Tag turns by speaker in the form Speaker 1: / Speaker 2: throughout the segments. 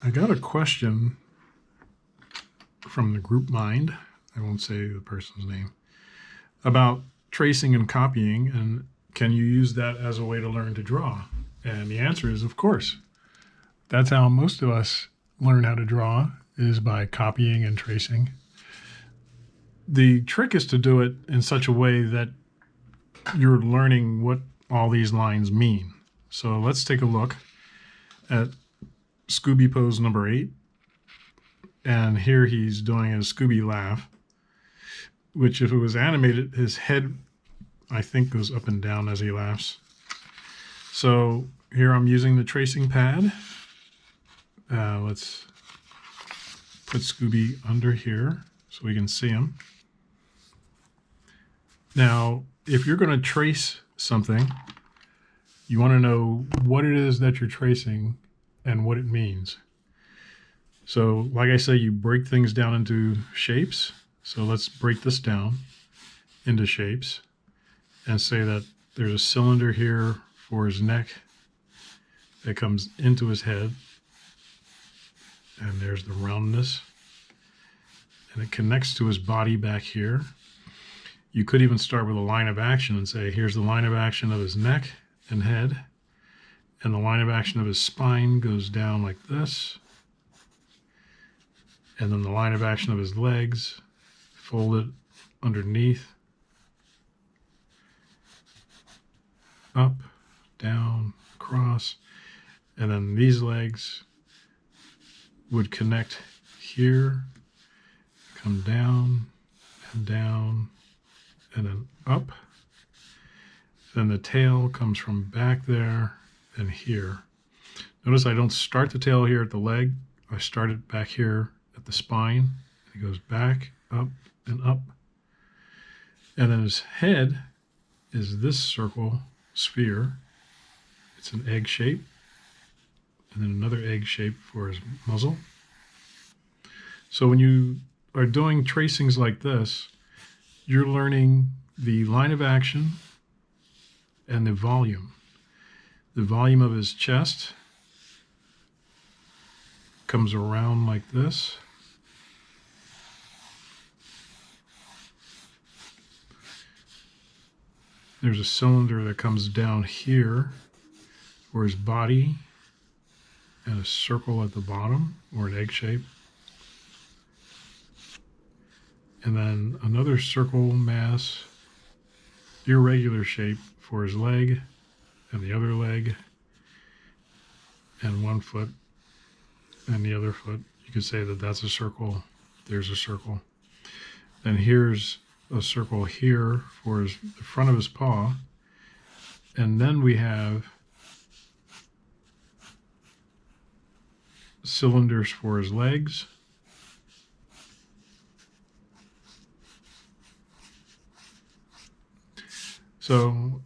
Speaker 1: I got a question from the group mind, I won't say the person's name, about tracing and copying, and can you use that as a way to learn to draw? And the answer is, of course. That's how most of us learn how to draw, is by copying and tracing. The trick is to do it in such a way that you're learning what all these lines mean. So let's take a look at Scooby pose number 8. And here he's doing a Scooby laugh, which if it was animated, his head, I think, goes up and down as he laughs. So here I'm using the tracing pad. Let's put Scooby under here so we can see him. Now, if you're going to trace something, you want to know what it is that you're tracing and what it means. So, like I say, you break things down into shapes. So let's break this down into shapes and say that there's a cylinder here for his neck that comes into his head. And there's the roundness. And it connects to his body back here. You could even start with a line of action and say, here's the line of action of his neck and head. And the line of action of his spine goes down like this. And then the line of action of his legs folded underneath. Up, down, across. And then these legs would connect here, come down, and then up. Then the tail comes from back there and here. Notice I don't start the tail here at the leg. I start it back here at the spine. It goes back, up, and up. And then his head is this circle sphere. It's an egg shape. And then another egg shape for his muzzle. So when you are doing tracings like this, you're learning the line of action and the volume. The volume of his chest comes around like this. There's a cylinder that comes down here for his body and a circle at the bottom, or an egg shape. And then another circle mass, irregular shape for his leg and the other leg, and one foot and the other foot. You could say that that's a circle. There's a circle. Then here's a circle here for the front of his paw. And then we have cylinders for his legs. So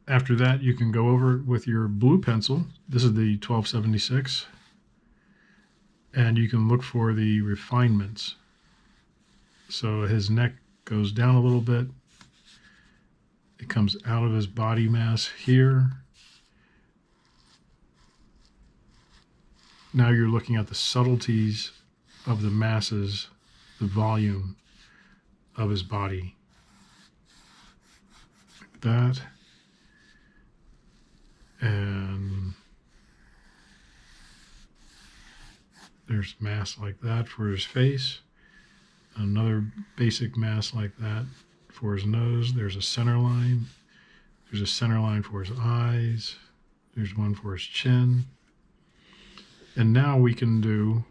Speaker 1: after that, you can go over it with your blue pencil. This is the 1276. And you can look for the refinements. So his neck goes down a little bit. It comes out of his body mass here. Now you're looking at the subtleties of the masses, the volume of his body. Like that. And there's mass like that for his face. Another basic mass like that for his nose. There's a center line. There's a center line for his eyes. There's one for his chin. And now we can do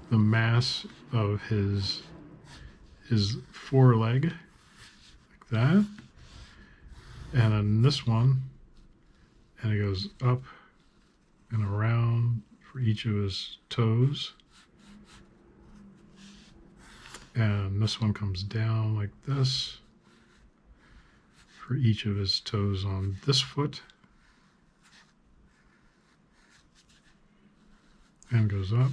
Speaker 1: the mass of his foreleg, like that. And then this one, and it goes up and around for each of his toes. And this one comes down like this for each of his toes on this foot. And goes up.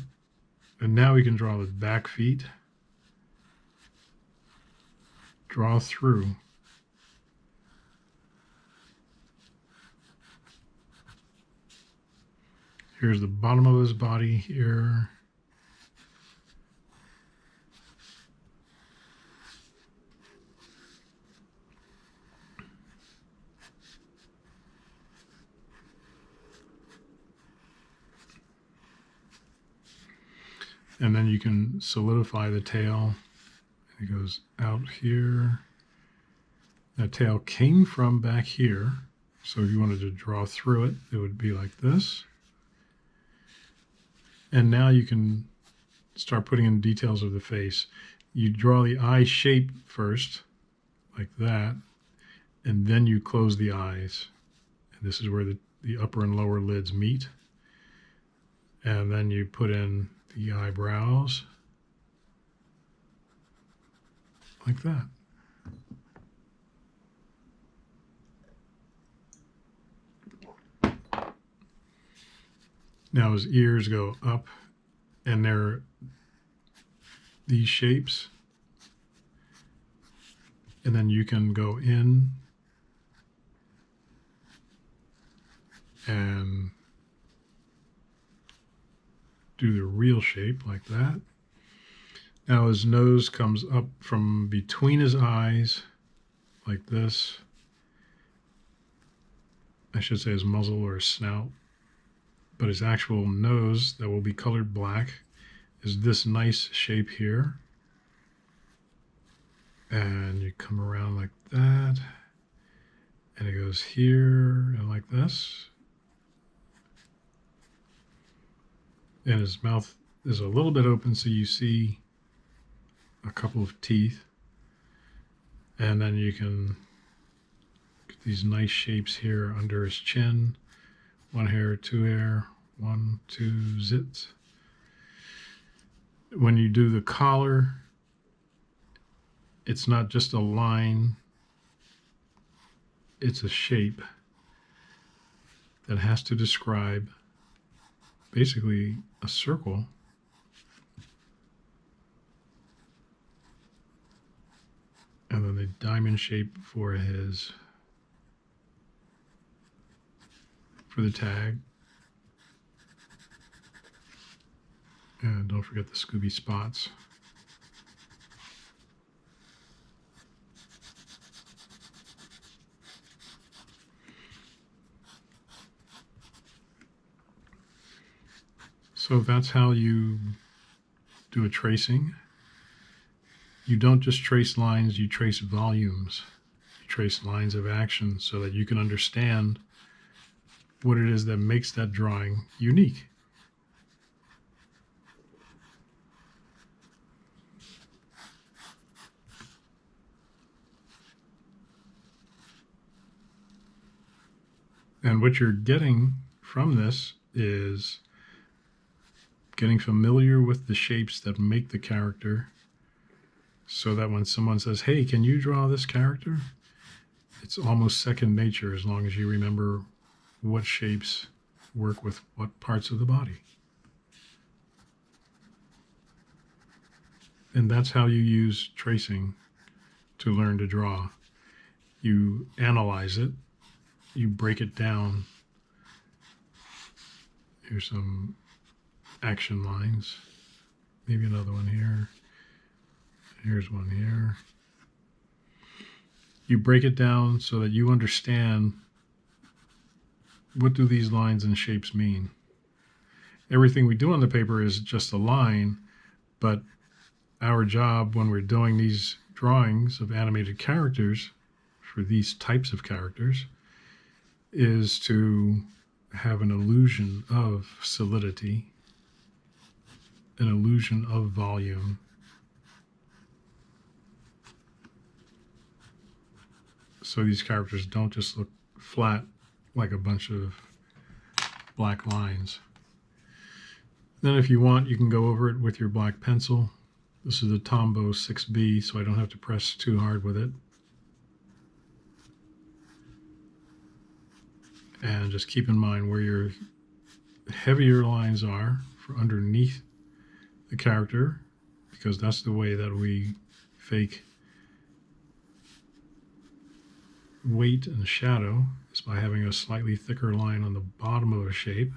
Speaker 1: And now we can draw the back feet. Draw through. Here's the bottom of his body here. And then you can solidify the tail. It goes out here. That tail came from back here. So if you wanted to draw through it, it would be like this. And now you can start putting in details of the face. You draw the eye shape first, like that, and then you close the eyes. And this is where the upper and lower lids meet. And then you put in the eyebrows, like that. Now his ears go up, and they're these shapes. And then you can go in and do the real shape like that. Now his nose comes up from between his eyes like this. I should say his muzzle or his snout. But his actual nose that will be colored black is this nice shape here. And you come around like that. And it goes here and like this. And his mouth is a little bit open, so you see a couple of teeth. And then you can get these nice shapes here under his chin. One hair, two hair, 1, 2 zits. When you do the collar, it's not just a line, it's a shape that has to describe basically a circle. And then the diamond shape for the tag. And don't forget the Scooby spots. So that's how you do a tracing. You don't just trace lines, you trace volumes. You trace lines of action so that you can understand what it is that makes that drawing unique. And what you're getting from this is getting familiar with the shapes that make the character, so that when someone says, hey, can you draw this character? It's almost second nature as long as you remember what shapes work with what parts of the body. And that's how you use tracing to learn to draw. You analyze it, you break it down. Here's some action lines. Maybe another one here. Here's one here. You break it down so that you understand, what do these lines and shapes mean? Everything we do on the paper is just a line, but our job when we're doing these drawings of animated characters for these types of characters is to have an illusion of solidity, an illusion of volume, so these characters don't just look flat like a bunch of black lines. Then if you want, you can go over it with your black pencil. This is the Tombow 6B, so I don't have to press too hard with it. And just keep in mind where your heavier lines are for underneath the character, because that's the way that we fake weight and shadow, is by having a slightly thicker line on the bottom of a shape.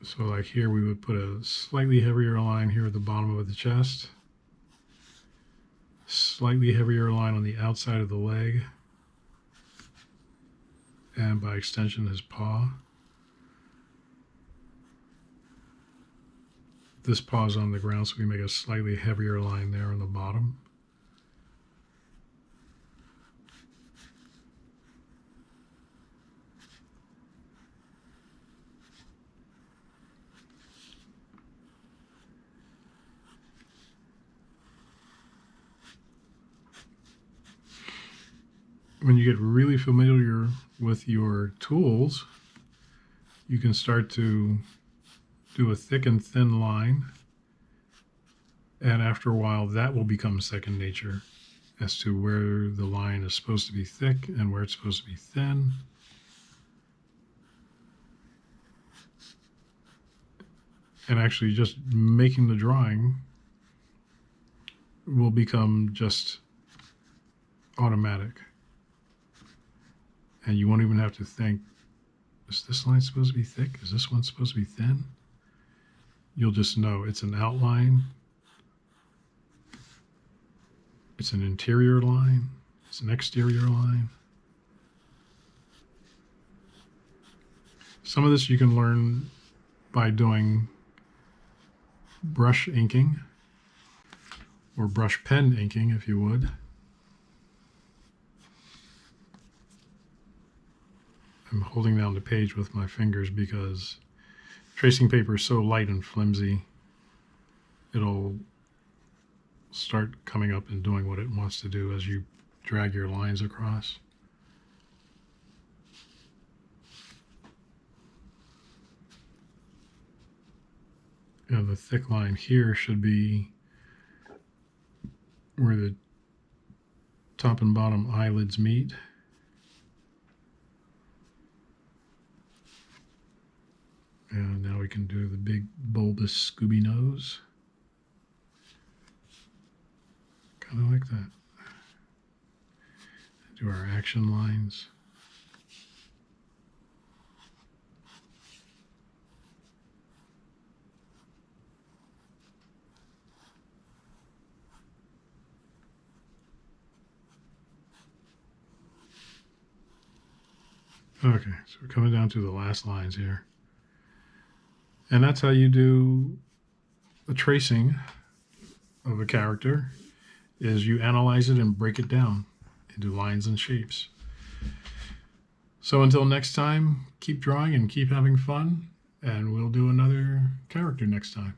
Speaker 1: So like here we would put a slightly heavier line here at the bottom of the chest, slightly heavier line on the outside of the leg, and by extension his paw. This paw is on the ground, so we make a slightly heavier line there on the bottom. When you get really familiar with your tools, you can start to do a thick and thin line, and after a while that will become second nature as to where the line is supposed to be thick and where it's supposed to be thin. And actually just making the drawing will become just automatic. And you won't even have to think, is this line supposed to be thick? Is this one supposed to be thin? You'll just know it's an outline, it's an interior line, it's an exterior line. Some of this you can learn by doing brush inking, or brush pen inking if you would. I'm holding down the page with my fingers because tracing paper is so light and flimsy, it'll start coming up and doing what it wants to do as you drag your lines across. And the thick line here should be where the top and bottom eyelids meet. And now we can do the big bulbous Scooby nose. Kind of like that. Do our action lines. Okay, so we're coming down to the last lines here. And that's how you do the tracing of a character, is you analyze it and break it down into lines and shapes. So until next time, keep drawing and keep having fun, and we'll do another character next time.